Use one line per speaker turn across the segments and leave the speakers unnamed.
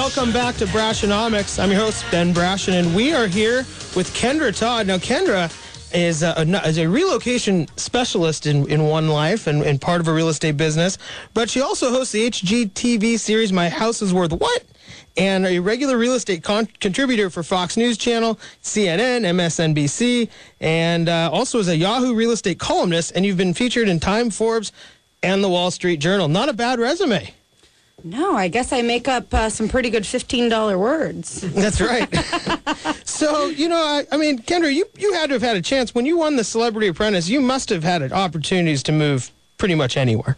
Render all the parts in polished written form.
Welcome back to Brashenomics. I'm your host, Ben Brashen, and we are here with Kendra Todd. Now, Kendra is a relocation specialist in one life and part of a real estate business, but she also hosts the HGTV series My House is Worth What? And a regular real estate contributor for Fox News Channel, CNN, MSNBC, and also is a Yahoo real estate columnist, and you've been featured in Time, Forbes, and the Wall Street Journal. Not a bad resume.
No, I guess I make up some pretty good $15 words.
That's right. So, I mean, Kendra, you had to have had a chance. When you won the Celebrity Apprentice, you must have had opportunities to move pretty much anywhere.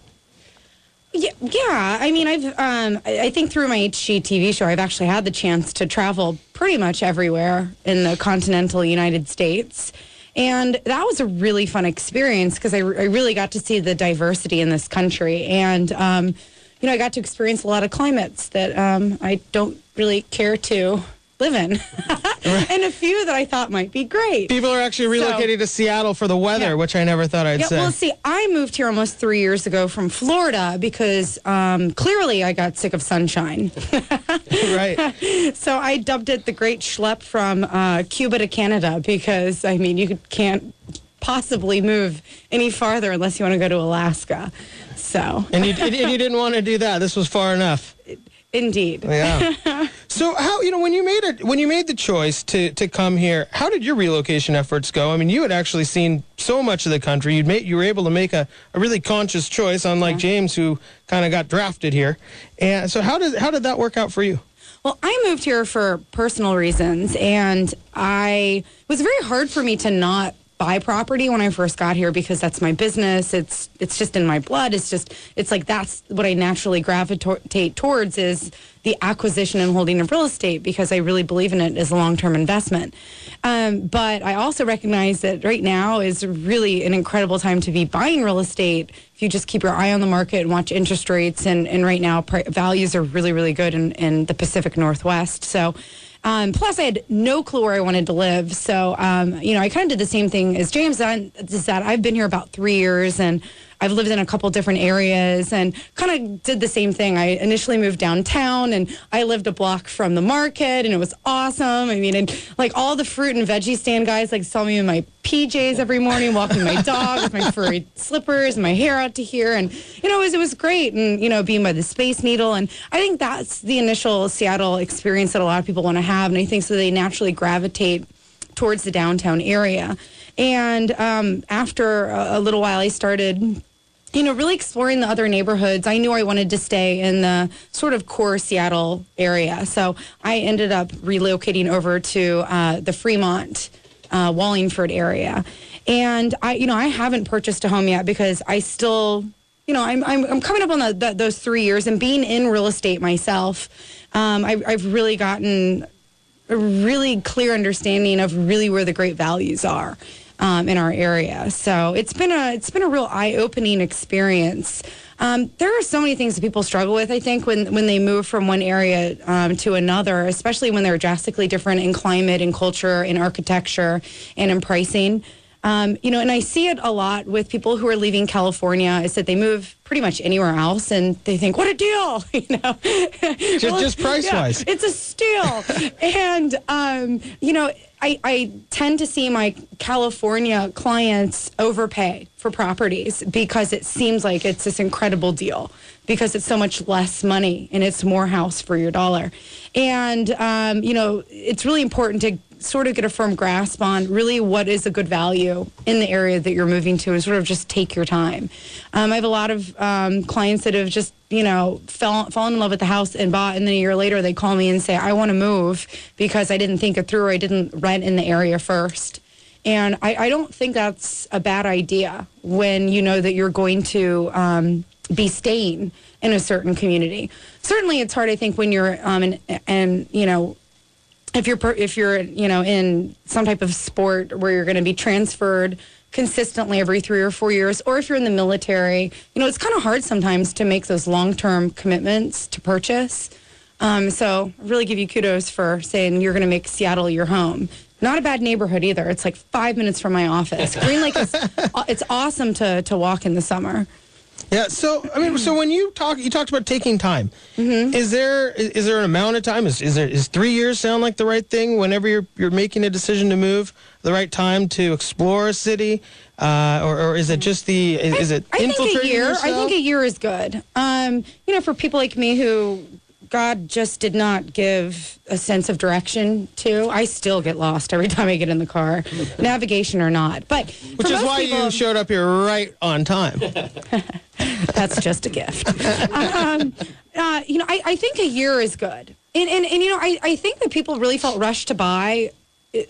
Yeah. I mean, I think through my HGTV show, I've actually had the chance to travel pretty much everywhere in the continental United States. And that was a really fun experience because I really got to see the diversity in this country. And, I got to experience a lot of climates that I don't really care to live in, and a few that I thought might be great.
People are actually relocating to Seattle for the weather, which I never thought I'd say.
Well, see, I moved here almost 3 years ago from Florida because clearly I got sick of sunshine.
Right.
So I dubbed it the Great Schlep from Cuba to Canada because, I mean, you can't possibly move any farther unless you want to go to Alaska. So.
And you didn't want to do that. This was far enough.
Indeed.
Yeah. So how, when you made the choice to come here, how did your relocation efforts go? I mean, you had actually seen so much of the country. You were able to make a really conscious choice, unlike James, who kind of got drafted here. And so how did that work out for you?
Well, I moved here for personal reasons, and it was very hard for me to not buy property when I first got here because that's my business. It's just in my blood. It's like that's what I naturally gravitate towards is the acquisition and holding of real estate because I really believe in it as a long-term investment. But I also recognize that right now is really an incredible time to be buying real estate if you just keep your eye on the market and watch interest rates. And right now values are really, really good in the Pacific Northwest. So plus, I had no clue where I wanted to live. So, I kind of did the same thing as James is that I've been here about 3 years, and I've lived in a couple different areas and kind of did the same thing. I initially moved downtown, and I lived a block from the market, and it was awesome. I mean, and like all the fruit and veggie stand guys saw me in my PJs every morning, walking my dog with my furry slippers and my hair out to here. And, it was great. And, being by the Space Needle. And I think that's the initial Seattle experience that a lot of people want to have. And I think so they naturally gravitate towards the downtown area. And after a little while, I started really exploring the other neighborhoods. I knew I wanted to stay in the sort of core Seattle area. So I ended up relocating over to the Fremont, Wallingford area. And I haven't purchased a home yet because I still, I'm coming up on those 3 years, and being in real estate myself, I've really gotten a really clear understanding of really where the great values are in our area. So it's been a real eye-opening experience. There are so many things that people struggle with, I think, when they move from one area to another, especially when they're drastically different in climate and culture and architecture and in pricing. And I see it a lot with people who are leaving California is that they move pretty much anywhere else and they think, what a deal,
Just price-wise.
Yeah, it's a steal. And, I tend to see my California clients overpay for properties because it seems like it's this incredible deal because it's so much less money and it's more house for your dollar. And, it's really important to sort of get a firm grasp on really what is a good value in the area that you're moving to and sort of just take your time. I have a lot of clients that have just, fallen in love with the house and bought, and then a year later they call me and say, I want to move because I didn't think it through or I didn't rent in the area first. And I don't think that's a bad idea when you know that you're going to be staying in a certain community. Certainly it's hard, I think, when you're if you're in some type of sport where you're going to be transferred consistently every 3 or 4 years, or if you're in the military, it's kind of hard sometimes to make those long-term commitments to purchase. So I really give you kudos for saying you're going to make Seattle your home. Not a bad neighborhood either. It's like 5 minutes from my office. Green Lake it's awesome to walk in the summer.
Yeah. So I mean, so when you talked about taking time. Is there an amount of time? Is 3 years sound like the right thing whenever you're making a decision to move? The right time to explore a city, or is it just is it infiltrating yourself?
I think a year is good. For people like me who God just did not give a sense of direction to, I still get lost every time I get in the car, navigation or not. But
which is why you showed up here right on time.
That's just a gift. I think a year is good. And I think that people really felt rushed to buy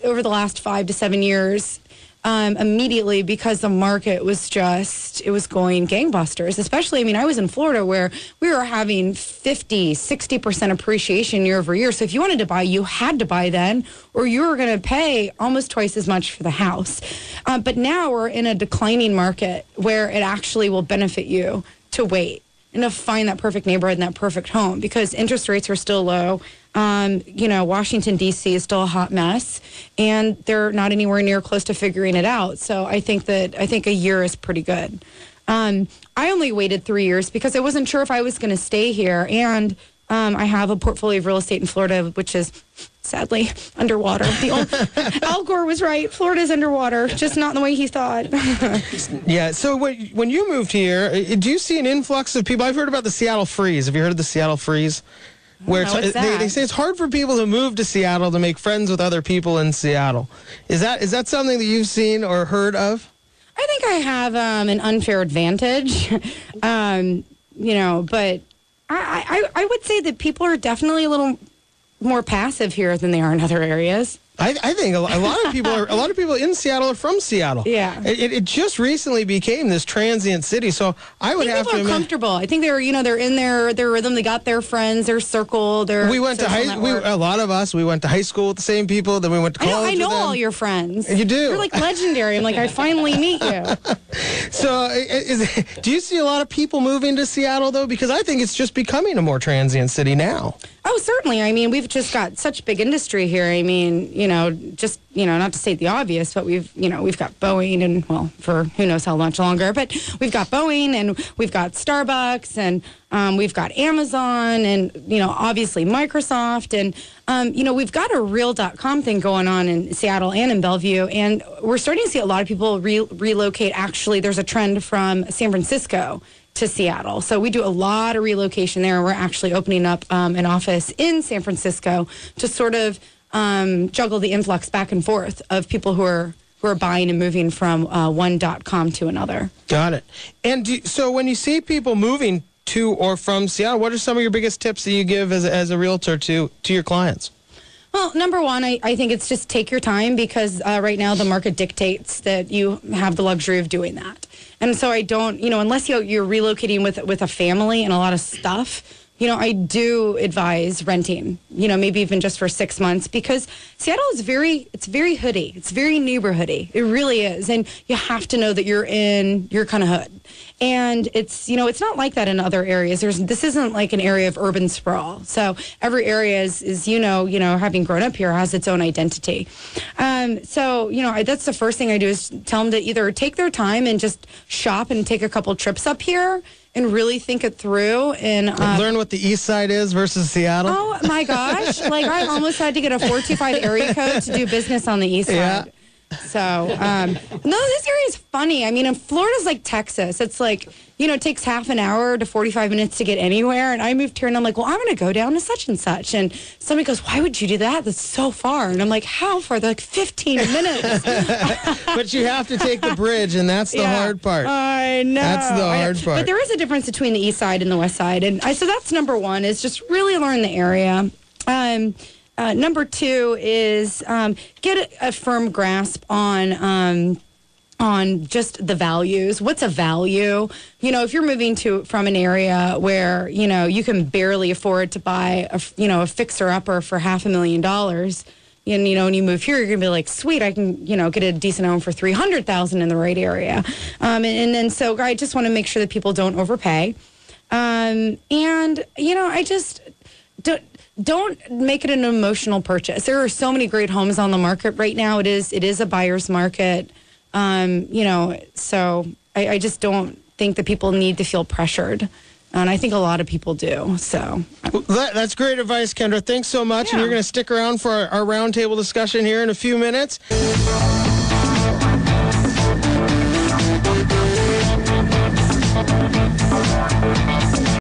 over the last 5 to 7 years immediately because the market was it was going gangbusters. Especially, I was in Florida where we were having 50, 60% appreciation year over year. So if you wanted to buy, you had to buy then, or you were going to pay almost twice as much for the house. But now we're in a declining market where it actually will benefit you to wait and to find that perfect neighborhood and that perfect home because interest rates are still low. Washington, D.C. is still a hot mess, and they're not anywhere near close to figuring it out. So I think a year is pretty good. I only waited 3 years because I wasn't sure if I was going to stay here, and I have a portfolio of real estate in Florida, which is sadly underwater. Al Gore was right. Florida's underwater, just not in the way he thought.
Yeah. So when you moved here, do you see an influx of people? I've heard about the Seattle freeze. Have you heard of the Seattle freeze? Where they say it's hard for people to move to Seattle to make friends with other people in Seattle. Is that something that you've seen or heard of?
I think I have an unfair advantage, but I would say that people are definitely a little more passive here than they are in other areas.
I think a lot of people in Seattle are from Seattle.
Yeah,
it just recently became this transient city. So I would have to.
People are comfortable. I think they're in their rhythm. They got their friends, their circle.
We went to a lot of us. We went to high school with the same people. Then we went to college.
I know
with them.
all your friends.
You do.
You're like legendary. I'm like, I finally meet you.
So, do you see a lot of people moving to Seattle though? Because I think it's just becoming a more transient city now.
Oh, certainly. We've just got such big industry here. Not to state the obvious, but we've got Boeing and, well, for who knows how much longer, but we've got Boeing and we've got Starbucks and we've got Amazon and, obviously Microsoft. And, we've got a Real.com thing going on in Seattle and in Bellevue. And we're starting to see a lot of people relocate. Actually, there's a trend from San Francisco to Seattle. So we do a lot of relocation there. We're actually opening up an office in San Francisco to sort of juggle the influx back and forth of people who are buying and moving from one .com to another.
Got it. And so when you see people moving to or from Seattle, what are some of your biggest tips that you give as a realtor to your clients?
Well, number one, I think it's just take your time because right now the market dictates that you have the luxury of doing that. And so I don't, unless you're relocating with a family and a lot of stuff, I do advise renting, maybe even just for 6 months because Seattle is it's very hoody. It's very neighborhoody. It really is. And you have to know that you're in your kind of hood. And it's, it's not like that in other areas. This isn't like an area of urban sprawl. So every area is having grown up here, has its own identity. So, that's the first thing I do is tell them to either take their time and just shop and take a couple trips up here and really think it through and
learn what the East Side is versus Seattle.
Oh my gosh! I almost had to get a 425 area code to do business on the East Side.
Yeah.
So, no, this area is funny. Florida's like Texas. It's like, it takes half an hour to 45 minutes to get anywhere. And I moved here and I'm like, well, I'm going to go down to such and such. And somebody goes, why would you do that? That's so far. And I'm like, how far? They're like 15 minutes.
But you have to take the bridge, and that's the hard part.
I know.
That's the hard part.
But there is a difference between the East Side and the West Side. And so that's number one, is just really learn the area. Number two is get a firm grasp on just the values. What's a value? If you're moving from an area where, you can barely afford to buy a fixer-upper for $500,000, and, when you move here, you're going to be like, sweet, I can, get a decent home for $300,000 in the right area. And then so I just want to make sure that people don't overpay. I just don't make it an emotional purchase. There are so many great homes on the market right now. It is a buyer's market. So I just don't think that people need to feel pressured. And I think a lot of people do. So
that's great advice, Kendra. Thanks so much.
Yeah.
And you're going to stick around for our roundtable discussion here in a few minutes.